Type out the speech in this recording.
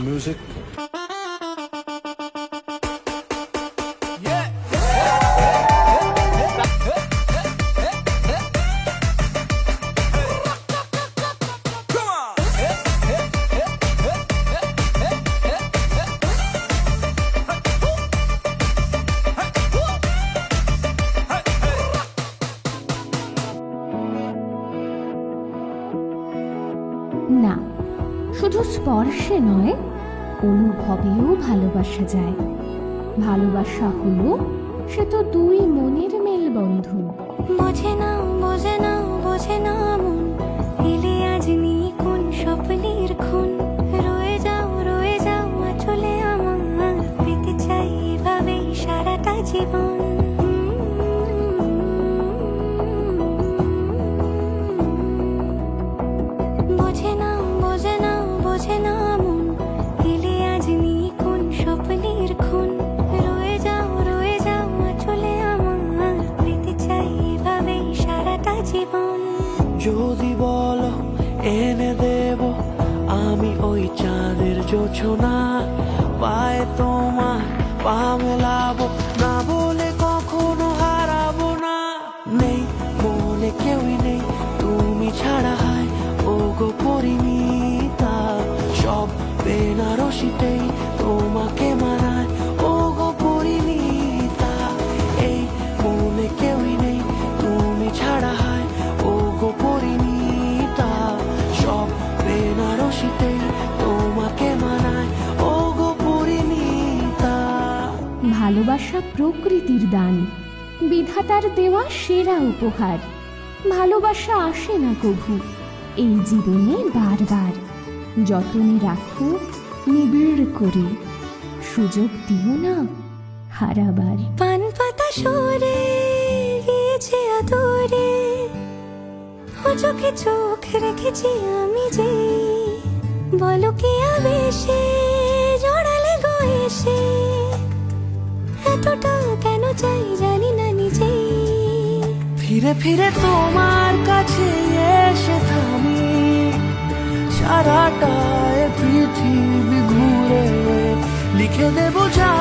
Music. না, শুধু স্পর্শে নয়, অনুভবেও ভালোবাসা যায়। ভালোবাসা হলো সে তো দুই মনের মেলবন্ধন। বোঝে না বোঝে না বোঝে না মন, এলে আজ নিয়ে কোন স্বপ্নের খুন। রয়ে যাও আঁচলে আমার, পেতে চাই এভাবেই সারাটা জীবন। বোঝে না বোঝে না বোঝে না মন, এলে আজ নিয়ে কোন স্বপ্নের খুন। রয়ে যাও আঁচলে আমার, পেতে চাই এভাবেই সারাটা জীবন। যদি বলো এনে দেব আমি ওই চাঁদের জোছনা, পায়ে তোমার পা মেলাবো, না বলে কখনো হারাবো না। নেই মনে কেউই নেই তুমি ছাড়া, হয় ও গো পরিণীতা। সব বেনারসিতেই তোমাকে মানায় ও গো পরিণীতা। এই মনে কেউই নেই তুমি ছাড়া, হয় ও গো পরিণীতা। সব বেনারসিতেই তোমাকে মানায় ও গো পরিণীতা। ভালোবাসা প্রকৃতির দান, বিধাতার দেওয়া সেরা উপহার। ভালোবাসা আসে না কভু এই জীবনে বারবার। যতনে রাখো নিবিড় করে, সুযোগ দিও না হারাবার। পান পাতা সরে গিয়েছে আদরে, ও চোখে চোখ রেখেছি আমি যে। বলো কি আবেশে জড়ালে গো এসে, এতটা কেন চাই জানি না নিজেই। ফিরে ফিরে তোমার কাছে এসে থামি, সারাটা এ পৃথিবী ঘুরে লিখে দেবো যা